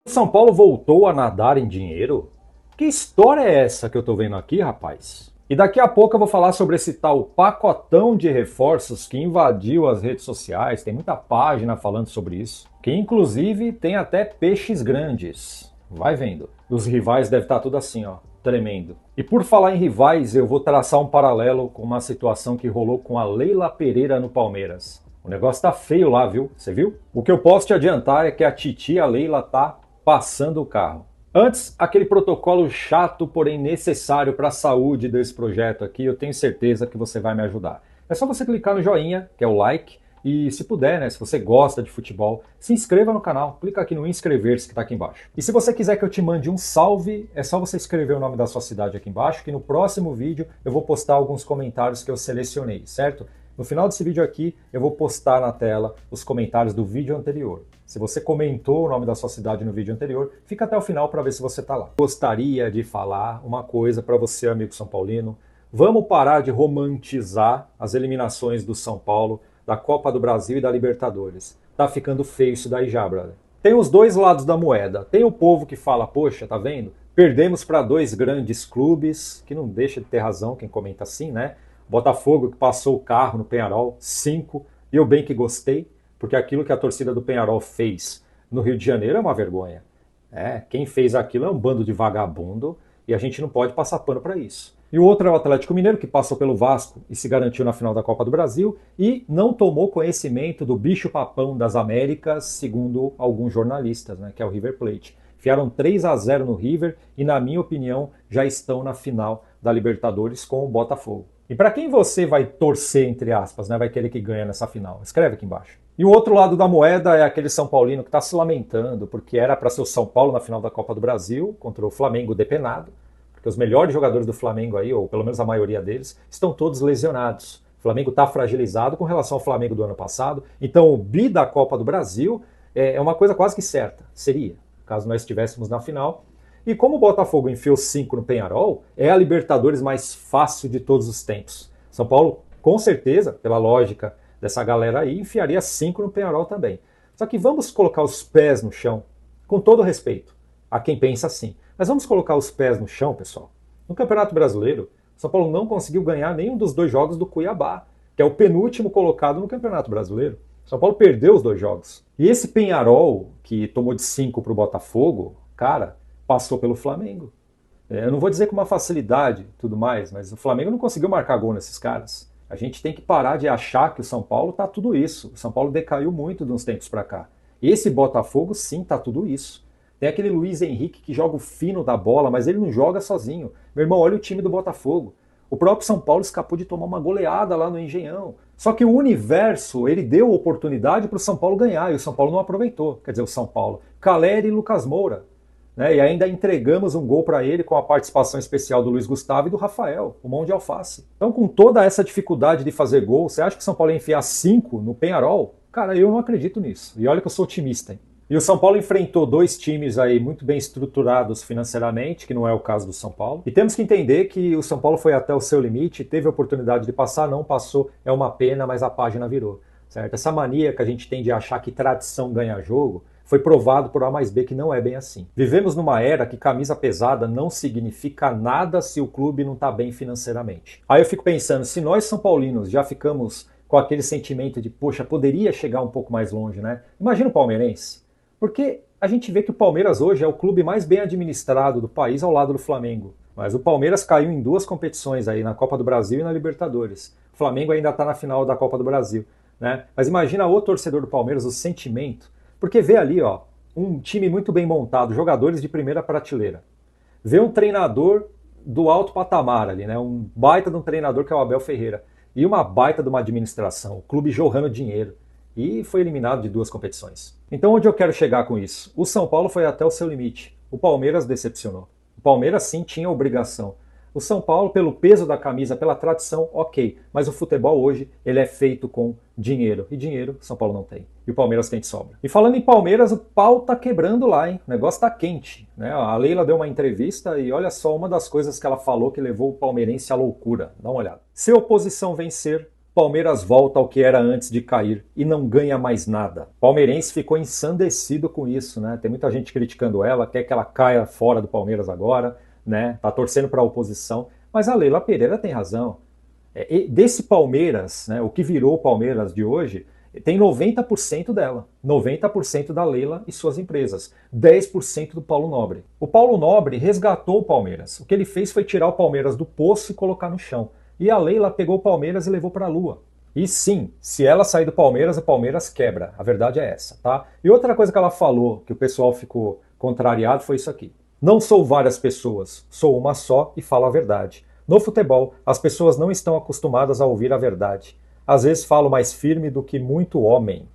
São Paulo voltou a nadar em dinheiro? Que história é essa que eu tô vendo aqui, rapaz? E daqui a pouco eu vou falar sobre esse tal pacotão de reforços que invadiu as redes sociais. Tem muita página falando sobre isso. Que inclusive tem até peixes grandes. Vai vendo. Os rivais devem estar tudo assim, ó, tremendo. E por falar em rivais, eu vou traçar um paralelo com uma situação que rolou com a Leila Pereira no Palmeiras. O negócio tá feio lá, viu? Você viu? O que eu posso te adiantar é que a titia Leila tá passando o carro. Antes, aquele protocolo chato, porém necessário para a saúde desse projeto aqui, eu tenho certeza que você vai me ajudar. É só você clicar no joinha, que é o like, e se puder, né, se você gosta de futebol, se inscreva no canal, clica aqui no inscrever-se que está aqui embaixo. E se você quiser que eu te mande um salve, é só você escrever o nome da sua cidade aqui embaixo, que no próximo vídeo eu vou postar alguns comentários que eu selecionei, certo? No final desse vídeo aqui, eu vou postar na tela os comentários do vídeo anterior. Se você comentou o nome da sua cidade no vídeo anterior, fica até o final para ver se você está lá. Gostaria de falar uma coisa para você, amigo São Paulino. Vamos parar de romantizar as eliminações do São Paulo, da Copa do Brasil e da Libertadores. Tá ficando feio isso daí já, brother. Tem os dois lados da moeda. Tem o povo que fala, poxa, tá vendo? Perdemos para dois grandes clubes, que não deixa de ter razão quem comenta assim, né? Botafogo que passou o carro no Penharol, 5, e eu bem que gostei, porque aquilo que a torcida do Penharol fez no Rio de Janeiro é uma vergonha. Quem fez aquilo é um bando de vagabundo e a gente não pode passar pano para isso. E o outro é o Atlético Mineiro, que passou pelo Vasco e se garantiu na final da Copa do Brasil e não tomou conhecimento do bicho-papão das Américas, segundo alguns jornalistas, né, que é o River Plate. Enfiaram 3-0 no River e, na minha opinião, já estão na final da Libertadores com o Botafogo. E para quem você vai torcer, entre aspas, né, vai querer que ganhe nessa final? Escreve aqui embaixo. E o outro lado da moeda é aquele São Paulino que está se lamentando, porque era para ser o São Paulo na final da Copa do Brasil, contra o Flamengo depenado, porque os melhores jogadores do Flamengo aí, ou pelo menos a maioria deles, estão todos lesionados. O Flamengo está fragilizado com relação ao Flamengo do ano passado, então o bi da Copa do Brasil é uma coisa quase que certa, seria, caso nós estivéssemos na final. E como o Botafogo enfiou 5 no Penharol, é a Libertadores mais fácil de todos os tempos. São Paulo, com certeza, pela lógica dessa galera aí, enfiaria 5 no Penharol também. Só que vamos colocar os pés no chão, com todo respeito a quem pensa assim. Mas vamos colocar os pés no chão, pessoal. No Campeonato Brasileiro, São Paulo não conseguiu ganhar nenhum dos 2 jogos do Cuiabá, que é o penúltimo colocado no Campeonato Brasileiro. São Paulo perdeu os 2 jogos. E esse Penharol, que tomou de 5 para o Botafogo, cara, passou pelo Flamengo. Eu não vou dizer com uma facilidade e tudo mais, mas o Flamengo não conseguiu marcar gol nesses caras. A gente tem que parar de achar que o São Paulo tá tudo isso. O São Paulo decaiu muito de uns tempos para cá. Esse Botafogo, sim, tá tudo isso. Tem aquele Luiz Henrique que joga o fino da bola, mas ele não joga sozinho. Meu irmão, olha o time do Botafogo. O próprio São Paulo escapou de tomar uma goleada lá no Engenhão. Só que o universo, ele deu oportunidade para o São Paulo ganhar, e o São Paulo não aproveitou. Quer dizer, o São Paulo. Caleri e Lucas Moura. Né, e ainda entregamos um gol para ele com a participação especial do Luiz Gustavo e do Rafael, o mão de alface. Então, com toda essa dificuldade de fazer gol, você acha que o São Paulo ia enfiar 5 no Penharol? Cara, eu não acredito nisso. E olha que eu sou otimista, hein? E o São Paulo enfrentou 2 times aí muito bem estruturados financeiramente, que não é o caso do São Paulo. E temos que entender que o São Paulo foi até o seu limite, teve a oportunidade de passar, não passou, é uma pena, mas a página virou. Certo? Essa mania que a gente tem de achar que tradição ganha jogo, foi provado por A mais B que não é bem assim. Vivemos numa era que camisa pesada não significa nada se o clube não está bem financeiramente. Aí eu fico pensando, se nós São Paulinos já ficamos com aquele sentimento de, poxa, poderia chegar um pouco mais longe, né? Imagina o palmeirense. Porque a gente vê que o Palmeiras hoje é o clube mais bem administrado do país ao lado do Flamengo. Mas o Palmeiras caiu em 2 competições aí, na Copa do Brasil e na Libertadores. O Flamengo ainda está na final da Copa do Brasil, né? Mas imagina o torcedor do Palmeiras, o sentimento. Porque vê ali, ó, um time muito bem montado, jogadores de primeira prateleira. Vê um treinador do alto patamar ali, né? Um baita de um treinador que é o Abel Ferreira. E uma baita de uma administração, o clube jorrando dinheiro. E foi eliminado de 2 competições. Então onde eu quero chegar com isso? O São Paulo foi até o seu limite. O Palmeiras decepcionou. O Palmeiras sim tinha obrigação. O São Paulo, pelo peso da camisa, pela tradição, ok. Mas o futebol hoje, ele é feito com dinheiro. E dinheiro, São Paulo não tem. E o Palmeiras tem de sobra. E falando em Palmeiras, o pau tá quebrando lá, hein? O negócio tá quente. Né? A Leila deu uma entrevista e olha só uma das coisas que ela falou que levou o palmeirense à loucura. Dá uma olhada. Se a oposição vencer, Palmeiras volta ao que era antes de cair e não ganha mais nada. O palmeirense ficou ensandecido com isso, né? Tem muita gente criticando ela, quer que ela caia fora do Palmeiras agora, né? Tá torcendo para a oposição, mas a Leila Pereira tem razão. Desse Palmeiras, né, o que virou o Palmeiras de hoje, tem 90% dela. 90% da Leila e suas empresas. 10% do Paulo Nobre. O Paulo Nobre resgatou o Palmeiras. O que ele fez foi tirar o Palmeiras do poço e colocar no chão. E a Leila pegou o Palmeiras e levou para a lua. E sim, se ela sair do Palmeiras, o Palmeiras quebra. A verdade é essa, tá? E outra coisa que ela falou, que o pessoal ficou contrariado, foi isso aqui. Não sou várias pessoas, sou uma só e falo a verdade. No futebol, as pessoas não estão acostumadas a ouvir a verdade. Às vezes falo mais firme do que muito homem.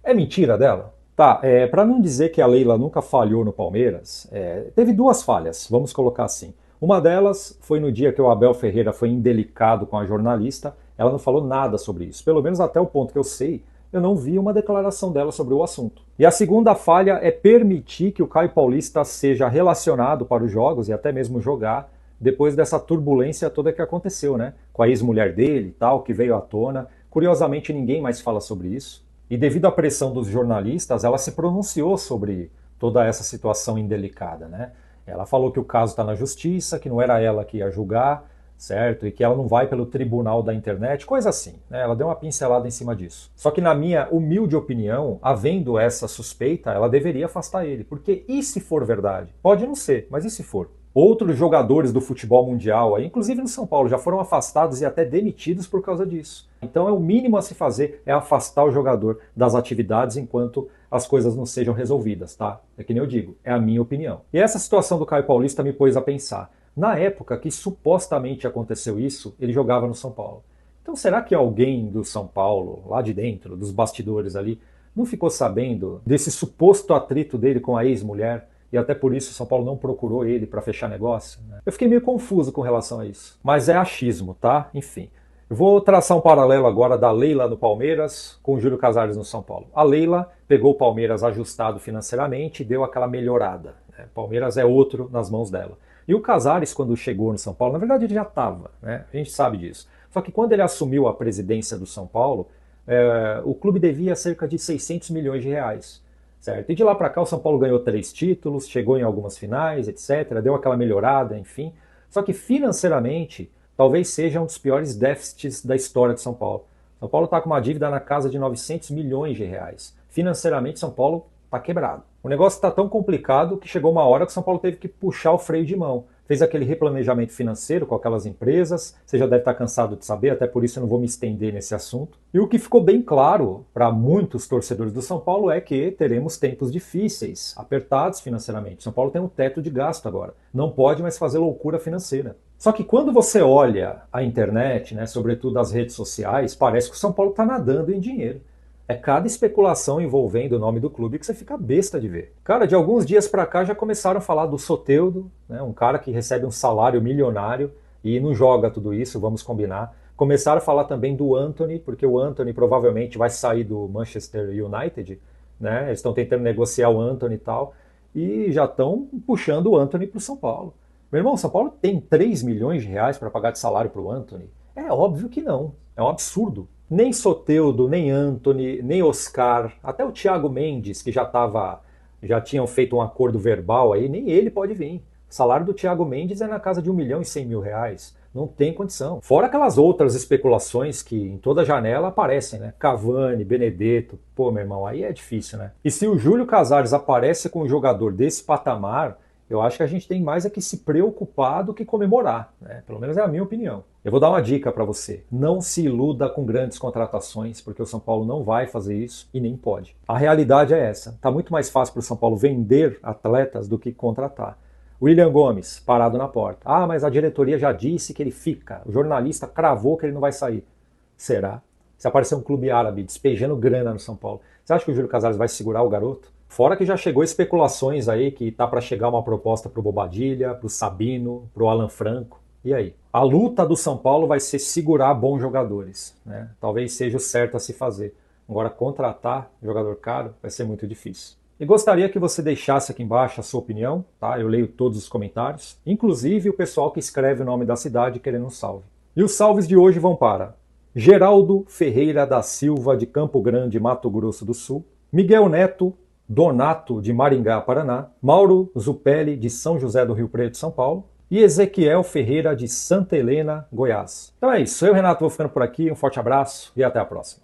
É mentira dela? Tá, para não dizer que a Leila nunca falhou no Palmeiras, teve duas falhas, vamos colocar assim. Uma delas foi no dia que o Abel Ferreira foi indelicado com a jornalista, ela não falou nada sobre isso. Pelo menos até o ponto que eu sei, eu não vi uma declaração dela sobre o assunto. E a segunda falha é permitir que o Caio Paulista seja relacionado para os jogos e até mesmo jogar, depois dessa turbulência toda que aconteceu, né? Com a ex-mulher dele e tal, que veio à tona. Curiosamente, ninguém mais fala sobre isso. E devido à pressão dos jornalistas, ela se pronunciou sobre toda essa situação indelicada, né? Ela falou que o caso está na justiça, que não era ela que ia julgar, certo? E que ela não vai pelo tribunal da internet, coisa assim, né? Ela deu uma pincelada em cima disso. Só que na minha humilde opinião, havendo essa suspeita, ela deveria afastar ele. Porque e se for verdade? Pode não ser, mas e se for? Outros jogadores do futebol mundial, inclusive no São Paulo, já foram afastados e até demitidos por causa disso. Então é o mínimo a se fazer, é afastar o jogador das atividades enquanto as coisas não sejam resolvidas, tá? É que nem eu digo, é a minha opinião. E essa situação do Caio Paulista me pôs a pensar. Na época que supostamente aconteceu isso, ele jogava no São Paulo. Então será que alguém do São Paulo, lá de dentro, dos bastidores ali, não ficou sabendo desse suposto atrito dele com a ex-mulher? E até por isso o São Paulo não procurou ele para fechar negócio, né? Eu fiquei meio confuso com relação a isso. Mas é achismo, tá? Enfim. Eu vou traçar um paralelo agora da Leila no Palmeiras com o Júlio Casares no São Paulo. A Leila pegou o Palmeiras ajustado financeiramente e deu aquela melhorada, né? O Palmeiras é outro nas mãos dela. E o Casares, quando chegou no São Paulo, na verdade ele já estava, né? A gente sabe disso. Só que quando ele assumiu a presidência do São Paulo, o clube devia cerca de 600 milhões de reais. Certo? E de lá para cá o São Paulo ganhou 3 títulos, chegou em algumas finais, etc. Deu aquela melhorada, enfim. Só que financeiramente, talvez seja um dos piores déficits da história de São Paulo. São Paulo está com uma dívida na casa de 900 milhões de reais. Financeiramente, São Paulo está quebrado. O negócio está tão complicado que chegou uma hora que São Paulo teve que puxar o freio de mão. Fez aquele replanejamento financeiro com aquelas empresas, você já deve estar cansado de saber, até por isso eu não vou me estender nesse assunto. E o que ficou bem claro para muitos torcedores do São Paulo é que teremos tempos difíceis, apertados financeiramente. São Paulo tem um teto de gasto agora, não pode mais fazer loucura financeira. Só que quando você olha a internet, né, sobretudo as redes sociais, parece que o São Paulo está nadando em dinheiro. É cada especulação envolvendo o nome do clube que você fica besta de ver. Cara, de alguns dias pra cá já começaram a falar do Soteldo, né, um cara que recebe um salário milionário e não joga tudo isso, vamos combinar. Começaram a falar também do Antony, porque o Antony provavelmente vai sair do Manchester United, né? Eles estão tentando negociar o Antony e tal, e já estão puxando o Antony pro São Paulo. Meu irmão, São Paulo tem 3 milhões de reais para pagar de salário pro Antony? É óbvio que não, é um absurdo. Nem Soteldo, nem Antony, nem Oscar, até o Thiago Mendes, que já tinham feito um acordo verbal aí, nem ele pode vir. O salário do Thiago Mendes é na casa de 1.100.000 reais. Não tem condição. Fora aquelas outras especulações que em toda janela aparecem, né? Cavani, Benedetto. Pô, meu irmão, aí é difícil, né? E se o Júlio Casares aparece com um jogador desse patamar, eu acho que a gente tem mais é que se preocupar do que comemorar, né? Pelo menos é a minha opinião. Eu vou dar uma dica para você. Não se iluda com grandes contratações, porque o São Paulo não vai fazer isso e nem pode. A realidade é essa. Tá muito mais fácil para o São Paulo vender atletas do que contratar. William Gomes, parado na porta. Ah, mas a diretoria já disse que ele fica. O jornalista cravou que ele não vai sair. Será? Se aparecer um clube árabe despejando grana no São Paulo, você acha que o Júlio Casares vai segurar o garoto? Fora que já chegou especulações aí que tá para chegar uma proposta pro Bobadilha, pro Sabino, pro Alan Franco. E aí? A luta do São Paulo vai ser segurar bons jogadores, né? Talvez seja o certo a se fazer. Agora, contratar jogador caro vai ser muito difícil. E gostaria que você deixasse aqui embaixo a sua opinião, tá? Eu leio todos os comentários, inclusive o pessoal que escreve o nome da cidade querendo um salve. E os salves de hoje vão para Geraldo Ferreira da Silva, de Campo Grande, Mato Grosso do Sul, Miguel Neto Donato, de Maringá, Paraná, Mauro Zupelli, de São José do Rio Preto, São Paulo, e Ezequiel Ferreira, de Santa Helena, Goiás. Então é isso, eu, Renato, vou ficando por aqui, um forte abraço e até a próxima.